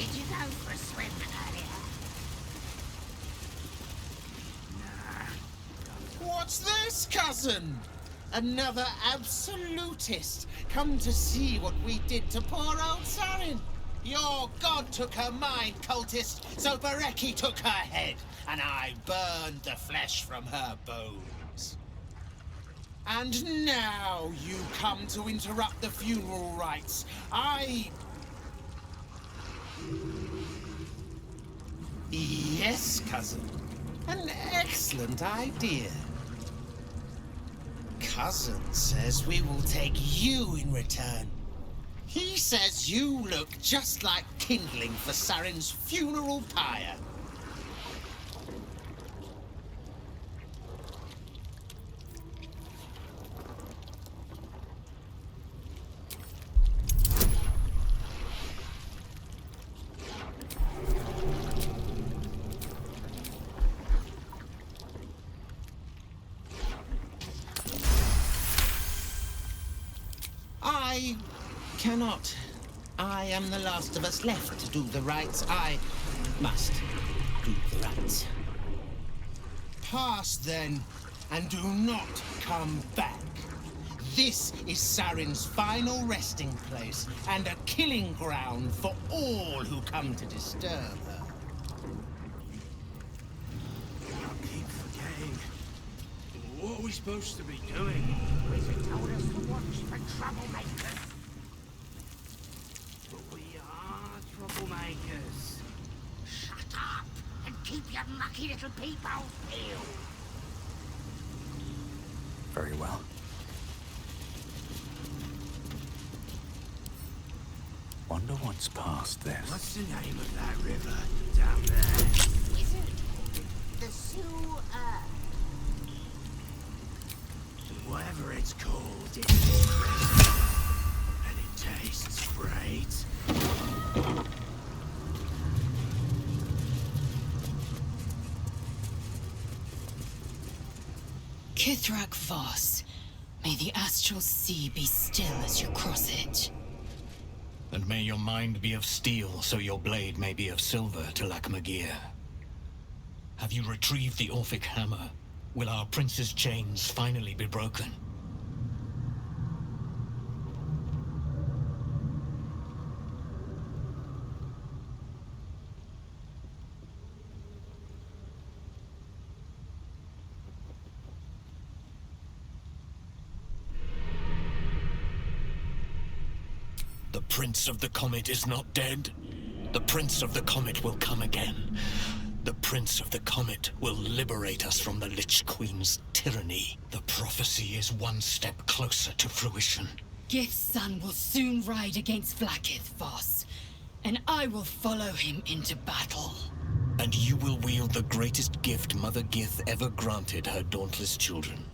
Did you go for a swim earlier? What's this, cousin? Another absolutist come to see what we did to poor old Sarin. Your god took her mind, cultist, so Bereki took her head, and I burned the flesh from her bones. And now you come to interrupt the funeral rites. Yes, cousin. An excellent idea. Cousin says we will take you in return. He says you look just like kindling for Sarin's funeral pyre. I cannot. I am the last of us left to do the rites. I must do the rites. Pass then, and do not come back. This is Sarin's final resting place, and a killing ground for all who come to disturb her. I keep forgetting. What are we supposed to be doing? Wizard told us to watch for troublemakers. But we are troublemakers. Shut up and keep your mucky little people peeled. Very well. Wonder what's past this. What's the name of that river down there? Wizard, the sewer. Whatever it's called, it's great. And it tastes great. Kithrak Voss, may the astral sea be still as you cross it. And may your mind be of steel, so your blade may be of silver, Magir. Have you retrieved the Orphic hammer? Will our prince's chains finally be broken? The Prince of the Comet is not dead. The Prince of the Comet will come again. The Prince of the Comet will liberate us from the Lich Queen's tyranny. The prophecy is one step closer to fruition. Gith's son will soon ride against Vlaakith Voss, and I will follow him into battle. And you will wield the greatest gift Mother Gith ever granted her dauntless children.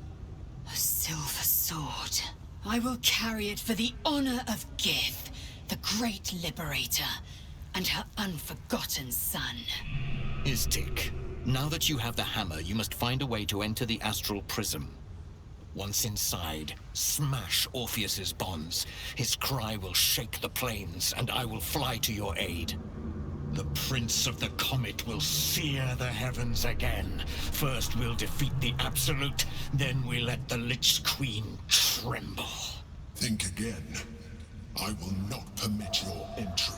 A silver sword. I will carry it for the honor of Gith, the great liberator, and her unforgotten son. Istik, now that you have the hammer, you must find a way to enter the astral prism. Once inside, smash Orpheus's bonds. His cry will shake the plains, and I will fly to your aid. The Prince of the Comet will sear the heavens again. First we'll defeat the Absolute, then we let the Lich Queen tremble. Think again. I will not permit your entry.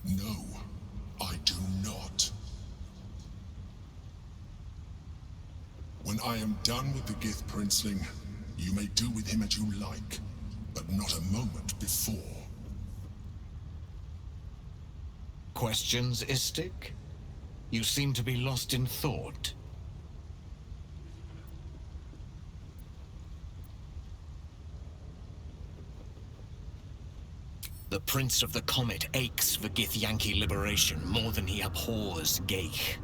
No, I do not. When I am done with the Gith Princeling, you may do with him as you like, but not a moment before. Questions, Istik? You seem to be lost in thought. The Prince of the Comet aches for Githyanki liberation more than he abhors Geich.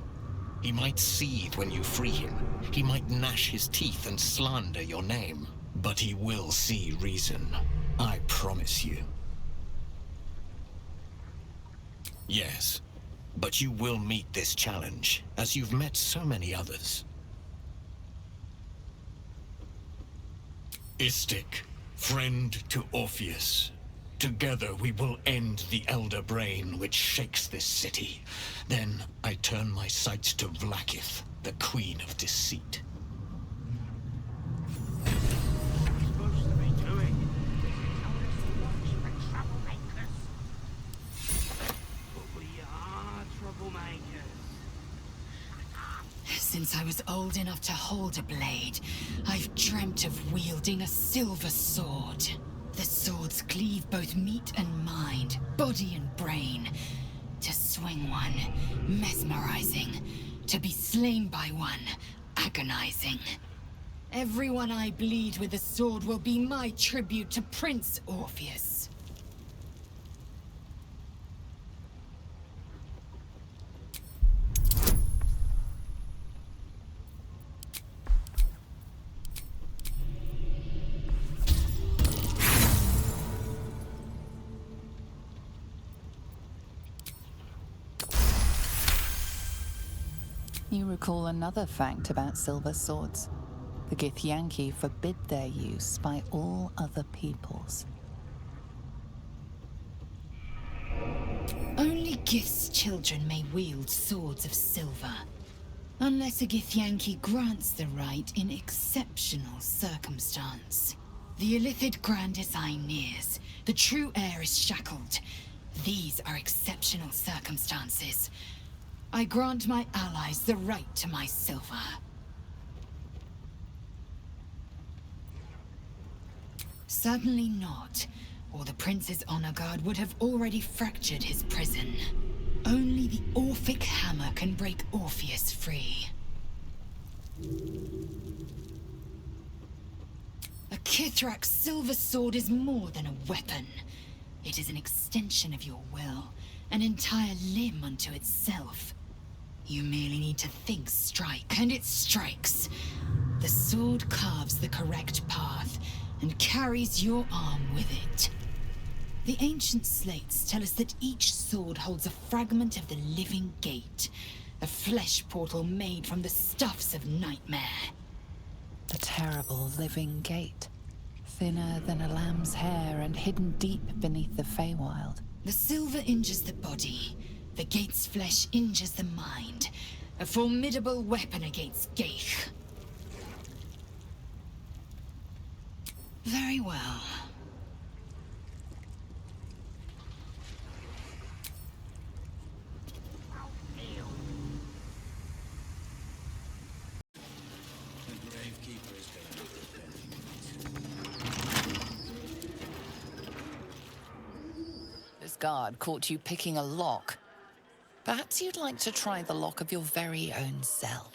He might seethe when you free him. He might gnash his teeth and slander your name. But he will see reason. I promise you. Yes, but you will meet this challenge, as you've met so many others. Istik, Friend to Orpheus. Together we will end the Elder Brain which shakes this city. Then I turn my sights to Vlaakith, the Queen of Deceit. Supposed to be doing. Notice the watch for troublemakers. But we are troublemakers. Since I was old enough to hold a blade, I've dreamt of wielding a silver sword. The swords cleave both meat and mind, body and brain. To swing one, mesmerizing. To be slain by one, agonizing. Everyone I bleed with the sword will be my tribute to Prince Orpheus. You recall another fact about silver swords. The Githyanki forbid their use by all other peoples. Only Gith's children may wield swords of silver. Unless a Githyanki grants the right in exceptional circumstance. The Illithid Grand Design nears. The true heir is shackled. These are exceptional circumstances. I grant my allies the right to my silver. Certainly not, or the Prince's honor guard would have already fractured his prison. Only the Orphic hammer can break Orpheus free. A Kithrak's silver sword is more than a weapon. It is an extension of your will, an entire limb unto itself. You merely need to think strike, and it strikes. The sword carves the correct path, and carries your arm with it. The ancient slates tell us that each sword holds a fragment of the living gate, a flesh portal made from the stuffs of nightmare. The terrible living gate. Thinner than a lamb's hair and hidden deep beneath the Feywild. The silver injures the body. The gate's flesh injures the mind. A formidable weapon against Gaeth. Very well. This guard caught you picking a lock. Perhaps you'd like to try the lock of your very own cell.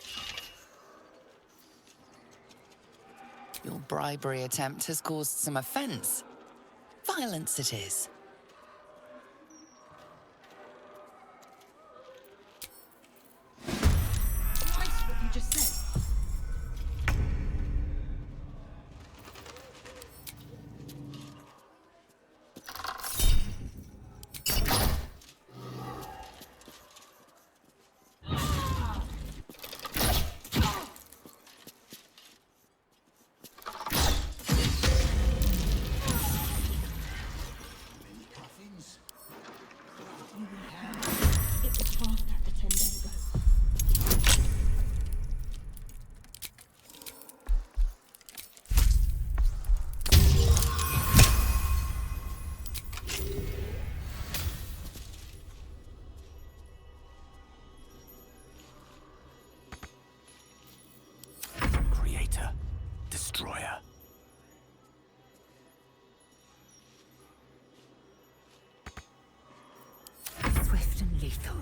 Your bribery attempt has caused some offense. Violence it is. Twice what you just said. Destroyer. Swift and lethal.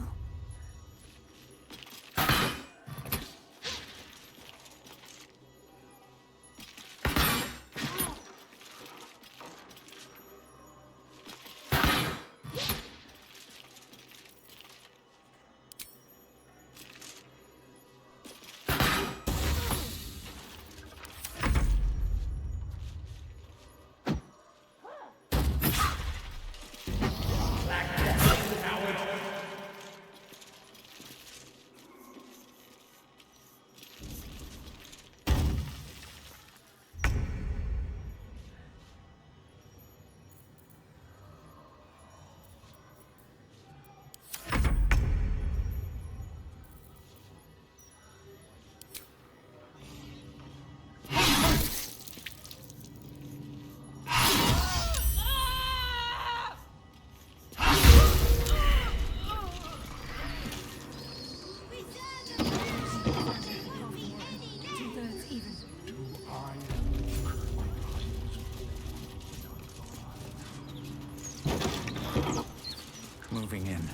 moving in.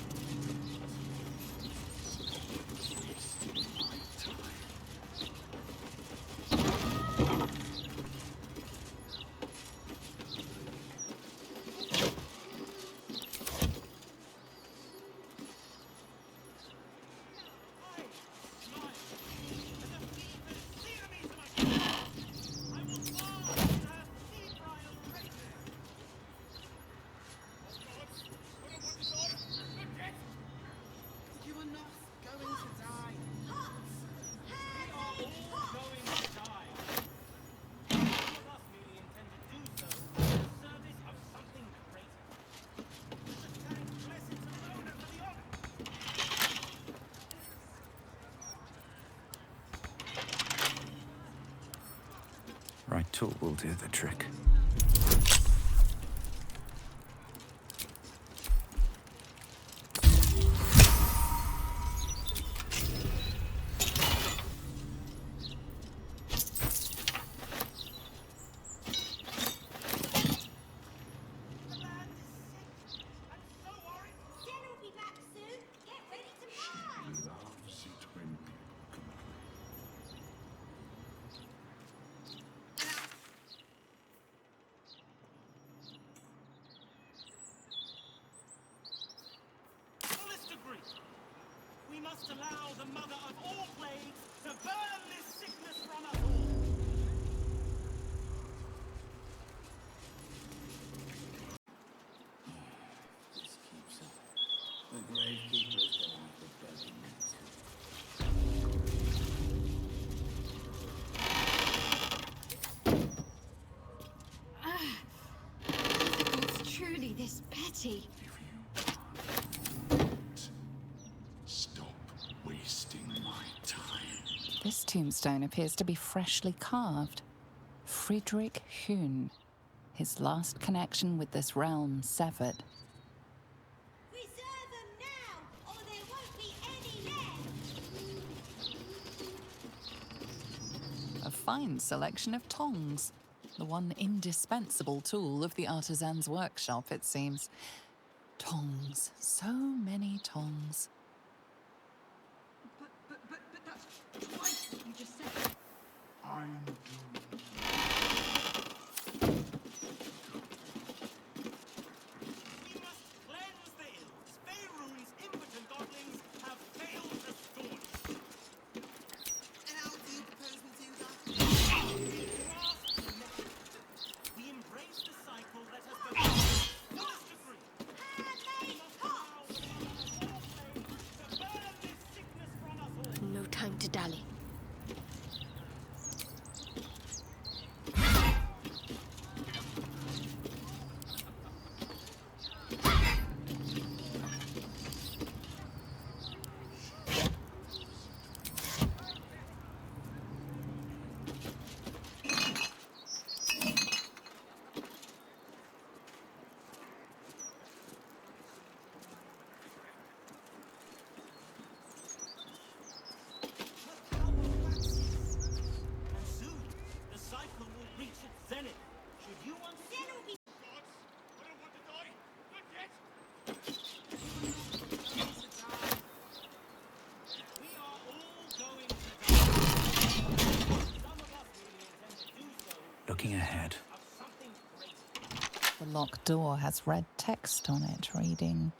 You are not going to die. We are all going to die. Some of us merely intend to do so in the service of something greater. Thank blessed Alona for the honor. Right tool will do the trick. The land is sick, and so are its Jen will be back soon. Get ready to buy. Loves it when people complain. fullest degree. We must allow the mother of all plagues to burn this sickness from us all. This keeps up. The gravekeeper's gonna have to bug him It's truly this petty. Stop wasting my time. This tombstone appears to be freshly carved. Friedrich Hune. His last connection with this realm severed. Reserve them now, or there won't be any left. A fine selection of tongs. The one indispensable tool of the artisan's workshop, it seems. Tongs. So many tongs. But that's twice what you just said. I'm We must cleanse the ills. Faerun's impotent godlings have failed to staunch. And how do you propose we do that? Grasp the message. We embrace the cycle that has been fullest degree. We must allow the mother of all plagues to burn this sickness from us all. No time to dally. And soon, the cycle will reach its zenith. Should you want Jen will be gods, I don't want to die. Not yet. We are all going to die. Some of us really intend to do so Looking ahead. of something greater. The locked door has red text on it reading,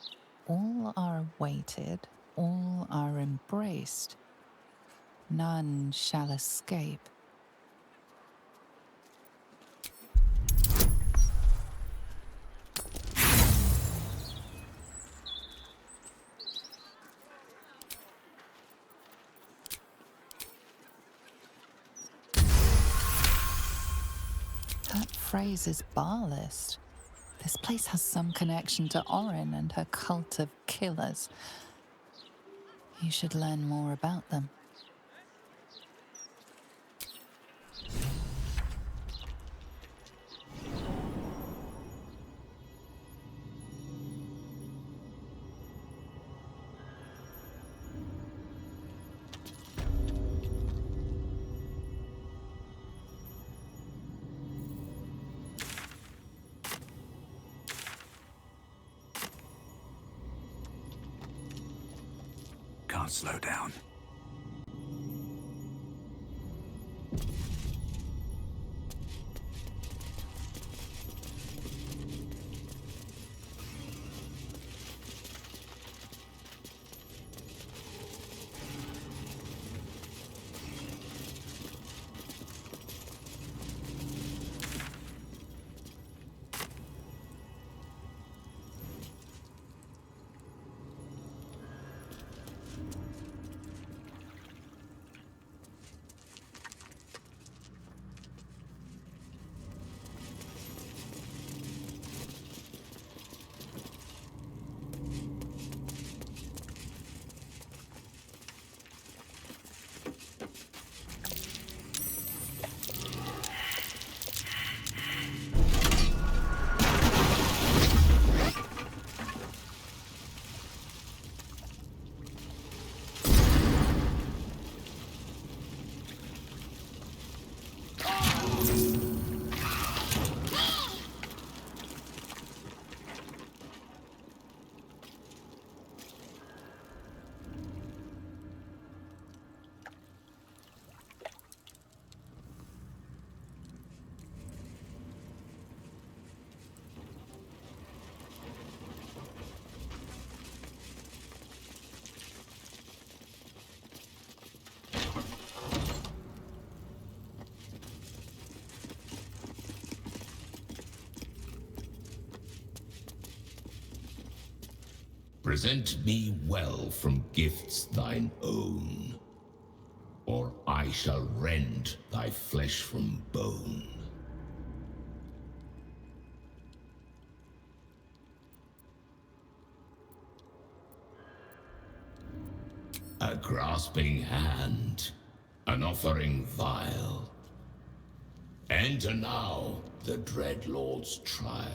"All are awaited, all are embraced. None shall escape." That phrase is Bhaalist. This place has some connection to Orin and her cult of killers. You should learn more about them. I'll slow down. Present me well from gifts thine own, or I shall rend thy flesh from bone. A grasping hand, an offering vile. Enter now the dread Lord's trial.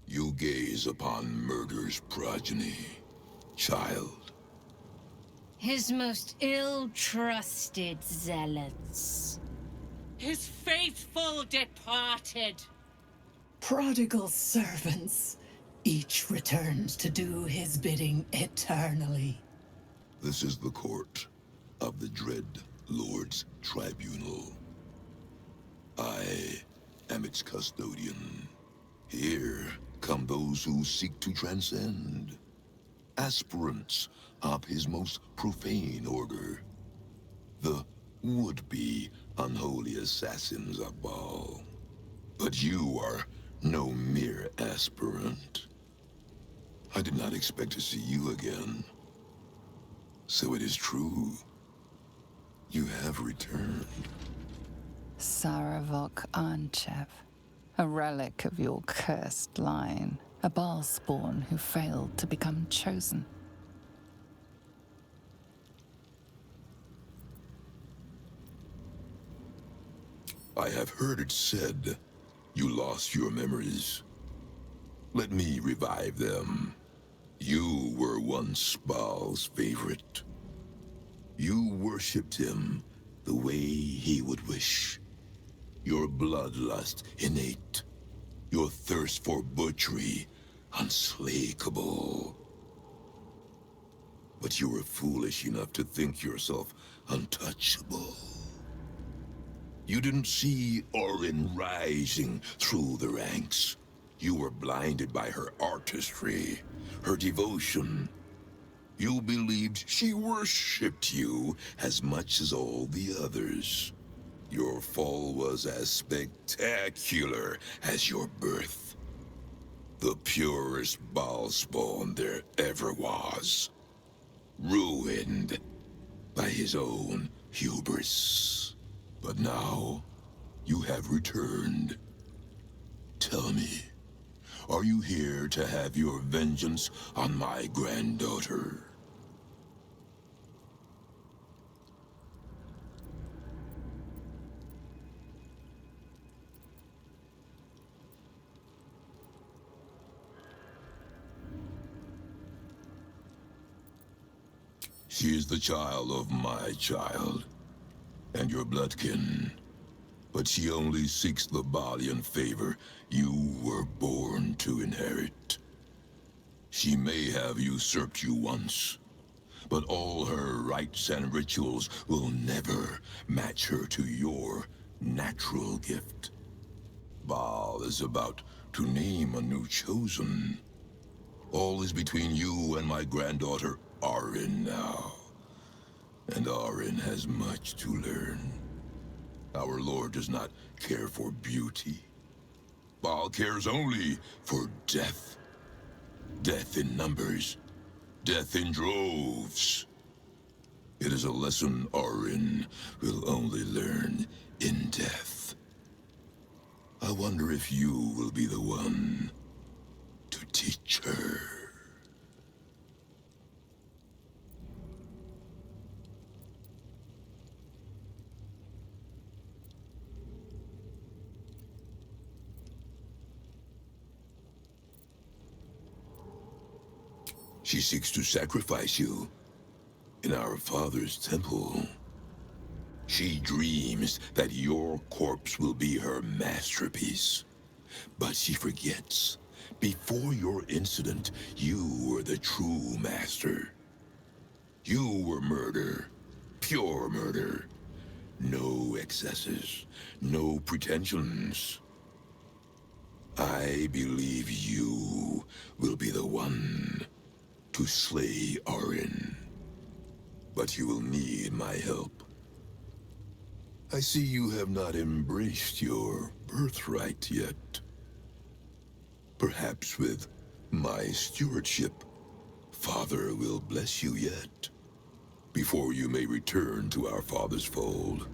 You gaze upon murder's progeny, child. His most ill-trusted zealots. His faithful departed. Prodigal servants, each returns to do his bidding eternally. This is the court of the Dread Lord's Tribunal. I am its custodian. Here come those who seek to transcend. Aspirants of his most profane order. The would-be unholy assassins of Bhaal. But you are no mere aspirant. I did not expect to see you again. So it is true. You have returned. Saravok Anchev, a relic of your cursed line. A Bhaal spawn who failed to become chosen. I have heard it said you lost your memories. Let me revive them. You were once Bhaal's favorite. You worshipped him the way he would wish. Your bloodlust innate. Your thirst for butchery unslakable. But you were foolish enough to think yourself untouchable. You didn't see Orin rising through the ranks. You were blinded by her artistry, her devotion. You believed she worshipped you as much as all the others. Your fall was as spectacular as your birth. The purest Bhaal spawn there ever was. Ruined by his own hubris. But now, you have returned. Tell me, are you here to have your vengeance on my granddaughter? She is the child of my child, and your bloodkin. But she only seeks the Baalian favor you were born to inherit. She may have usurped you once, but all her rites and rituals will never match her to your natural gift. Bhaal is about to name a new chosen. All is between you and my granddaughter, Arin, now. And Arin has much to learn. Our Lord does not care for beauty. Bhaal cares only for death. Death in numbers. Death in droves. It is a lesson Arin will only learn in death. I wonder if you will be the one to teach her. She seeks to sacrifice you in our father's temple. She dreams that your corpse will be her masterpiece. But she forgets, before your incident, you were the true master. You were murder, pure murder. No excesses, no pretensions. I believe you will be the one to slay Arin. But you will need my help. I see you have not embraced your birthright yet. Perhaps with my stewardship, Father will bless you yet, before you may return to our Father's fold.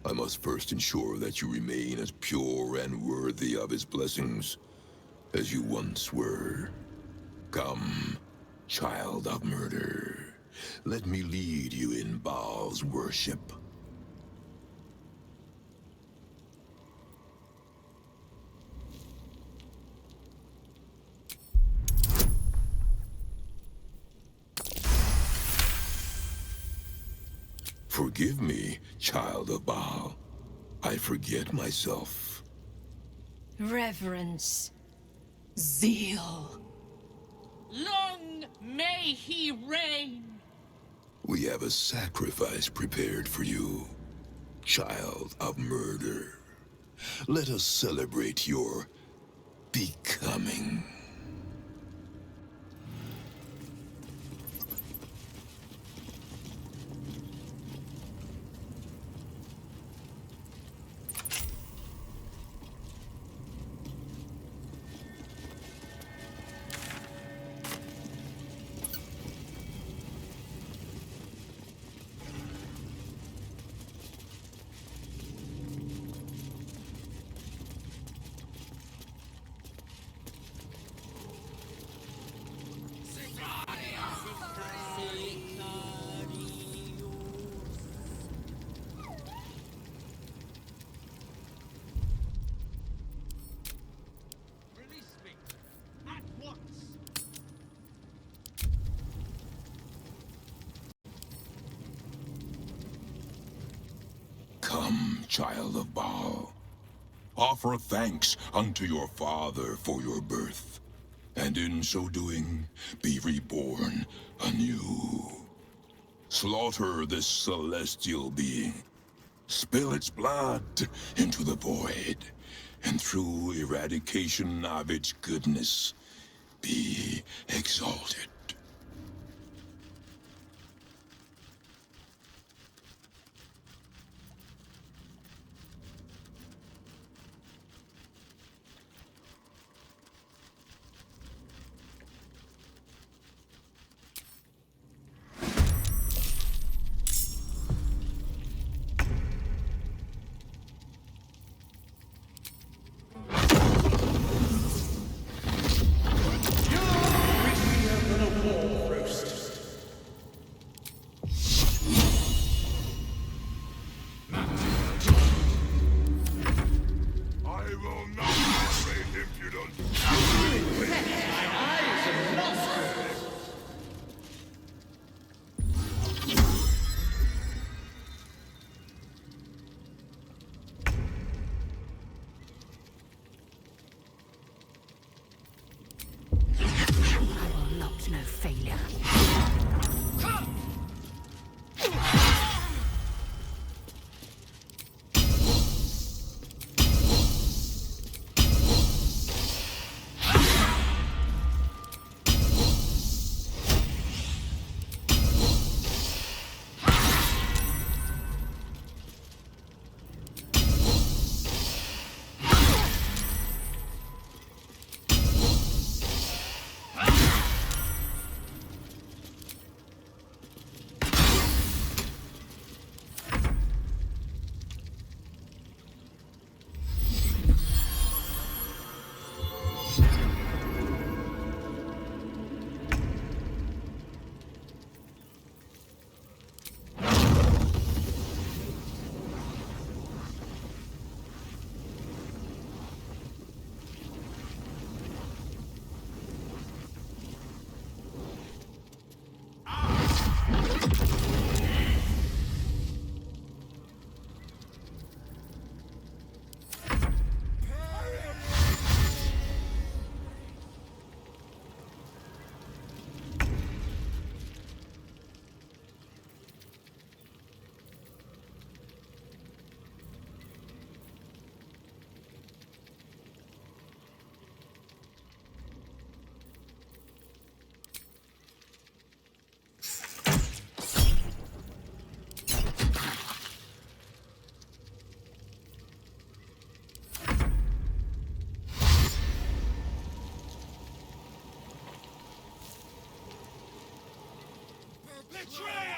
I must first ensure that you remain as pure and worthy of his blessings as you once were. Come, child of murder. Let me lead you in Bhaal's worship. Forgive me, child of Bhaal. I forget myself. Reverence. Zeal. Long may he reign. We have a sacrifice prepared for you, child of murder. Let us celebrate your becoming. Release me at once. Come, child of Bhaal. Offer thanks unto your father for your birth, and in so doing, be reborn anew. Slaughter this celestial being. Spill its blood into the void, and through eradication of its goodness, be exalted. We have been betrayer!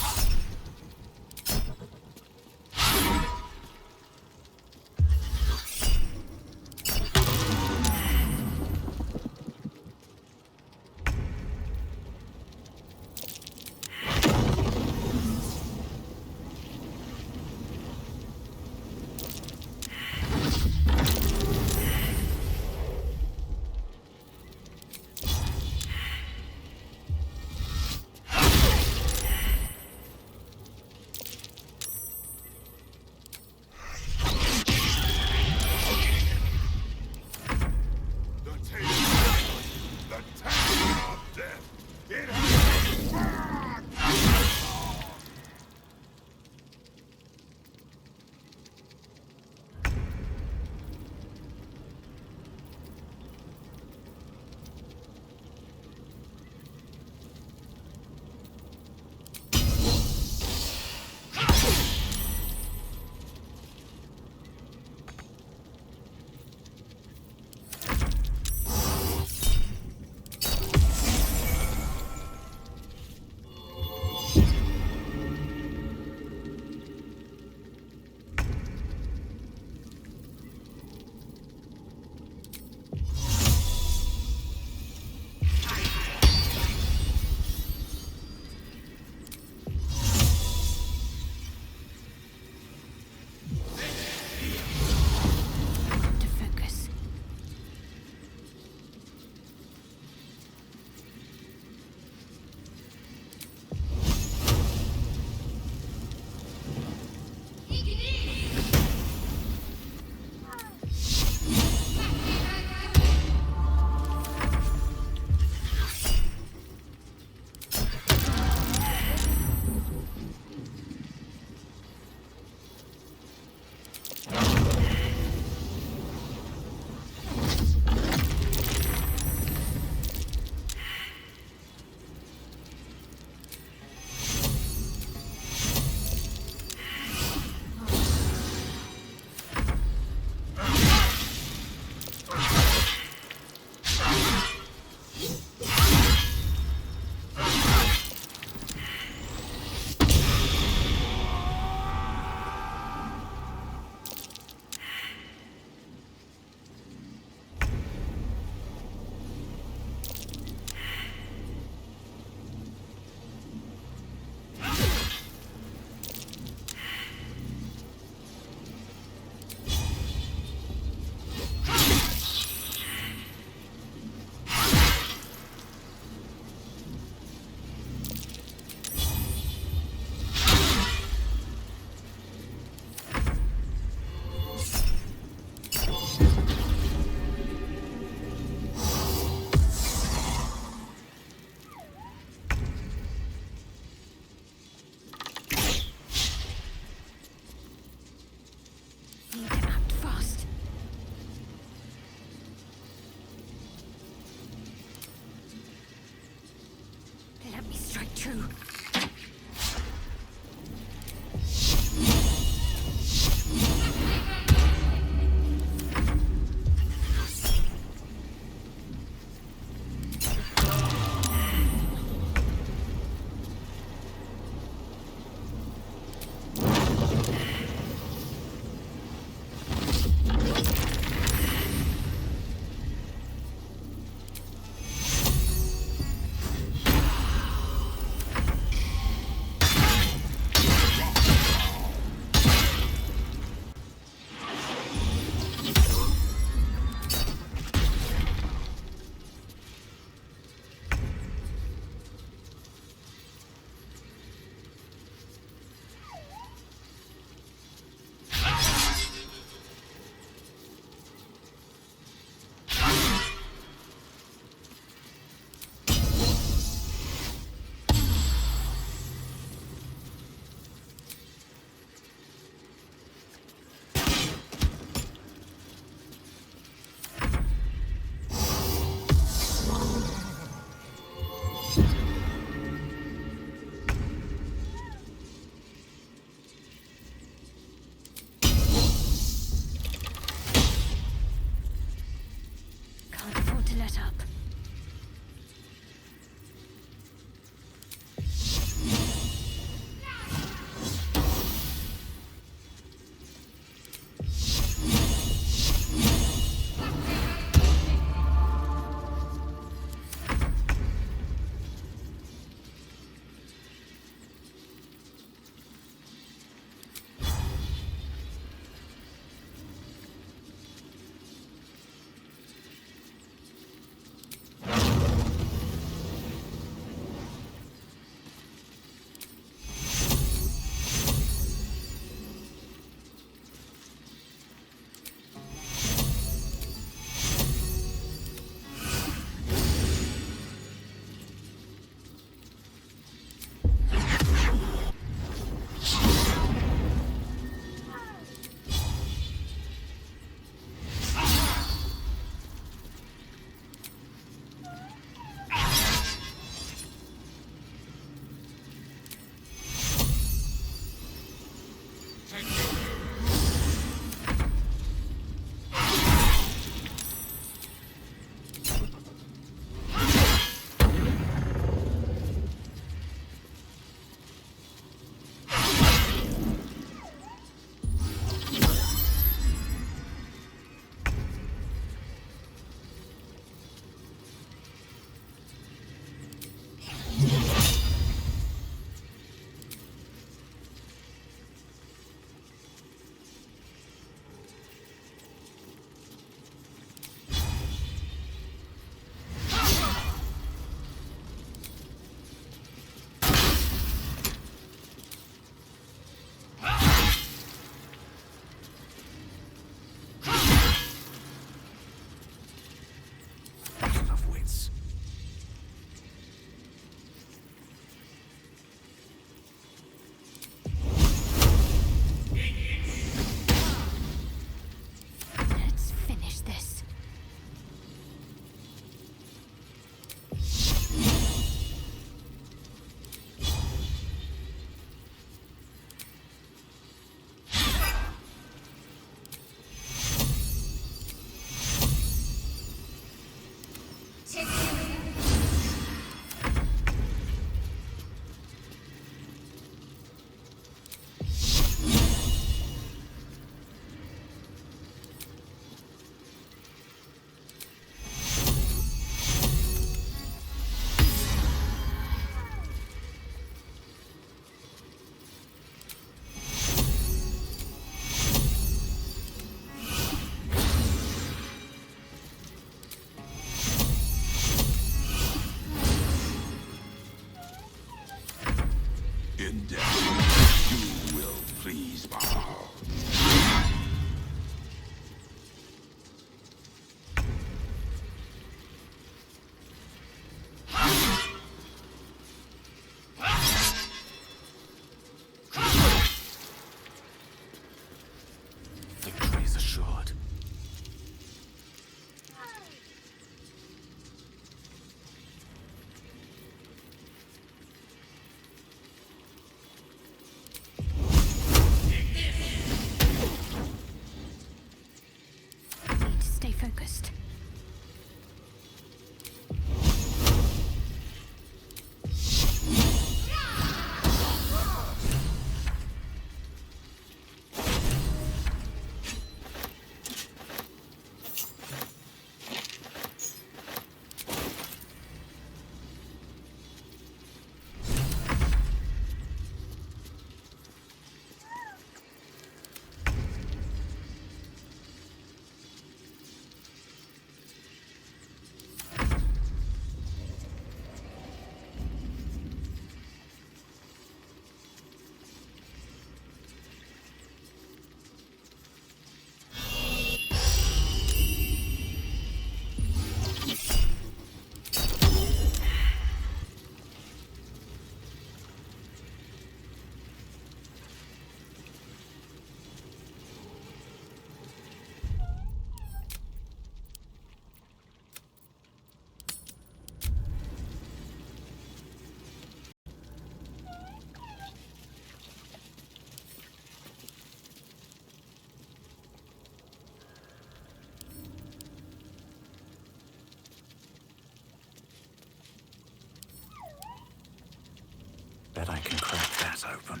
Bet I can crack that open.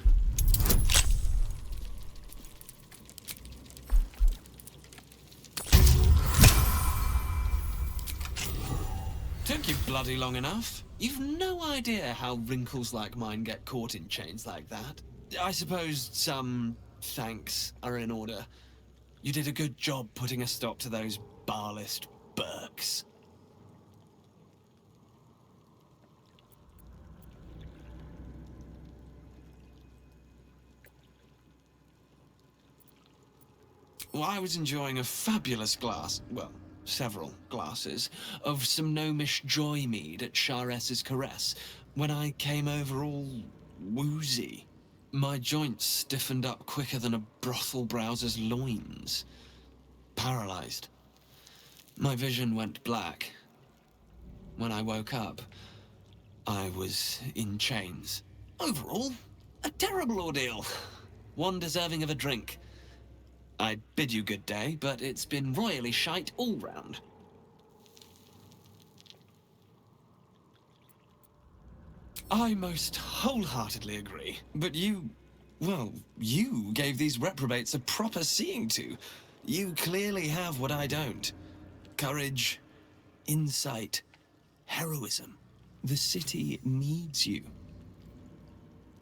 Took you bloody long enough. You've no idea how wrinkles like mine get caught in chains like that. I suppose some thanks are in order. You did a good job putting a stop to those Bhaalist Burks. Well, I was enjoying a fabulous glass, well, several glasses, of some gnomish joy mead at Sharess's Caress when I came over all woozy. My joints stiffened up quicker than a brothel browser's loins. Paralyzed. My vision went black. When I woke up, I was in chains. Overall, a terrible ordeal. One deserving of a drink. I'd bid you good day, but it's been royally shite all round. I most wholeheartedly agree, but you gave these reprobates a proper seeing to. You clearly have what I don't. Courage, insight, heroism. The city needs you.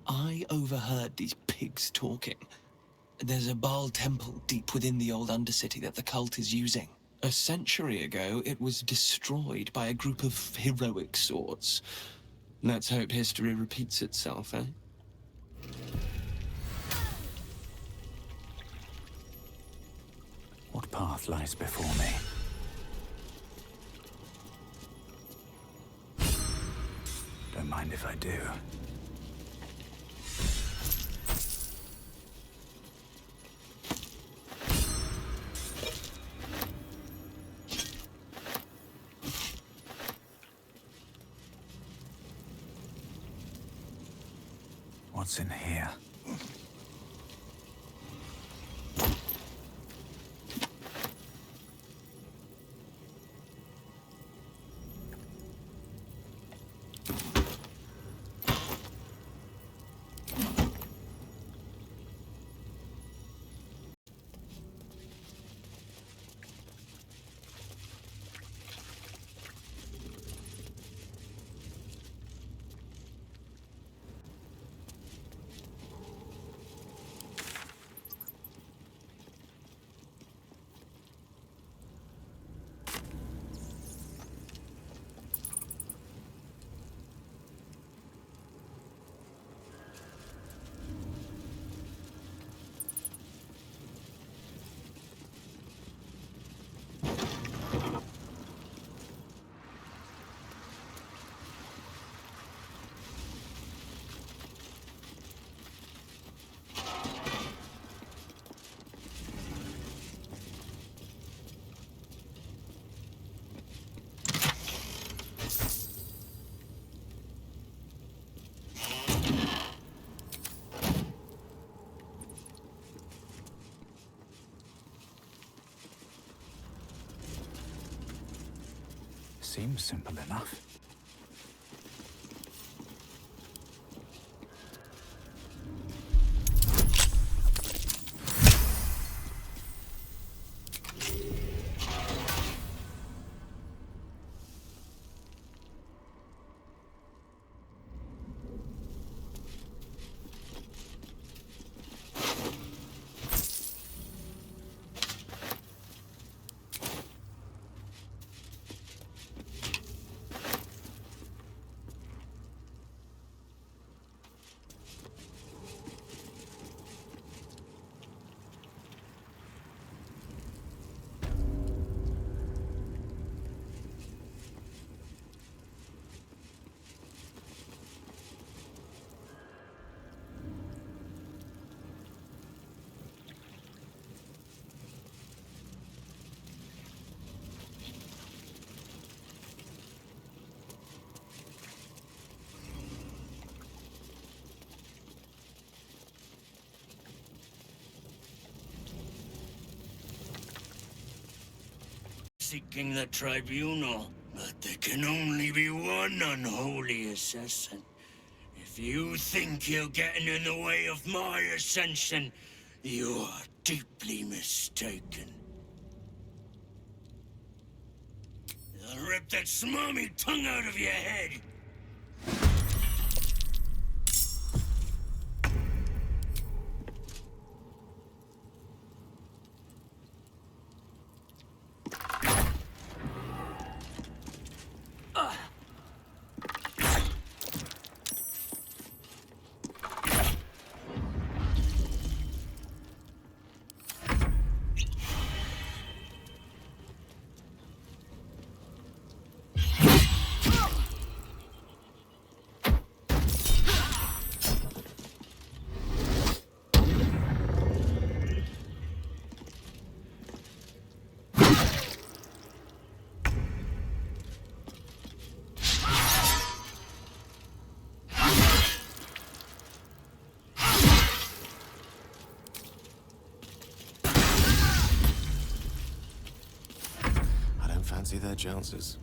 I overheard these pigs talking. There's a Bhaal temple deep within the old undercity that the cult is using. A century ago, it was destroyed by a group of heroic sorts. Let's hope history repeats itself, eh? What path lies before me? Don't mind if I do. What's in here? Seems simple enough. Seeking the tribunal, but there can only be one unholy assassin. If If you think you're getting in the way of my ascension, you are deeply mistaken. I'll rip that smarmy tongue out of your head! Fancy their chances.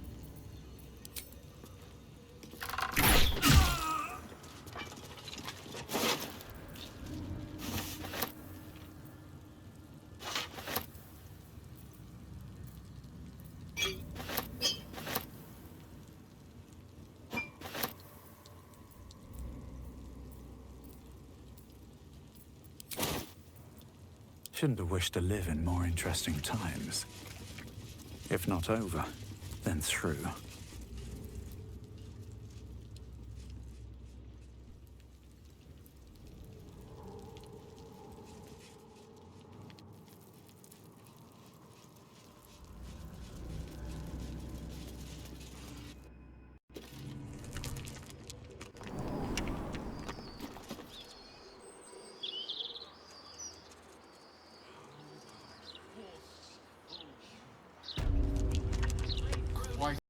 Shouldn't have wished to live in more interesting times. If not over, then through.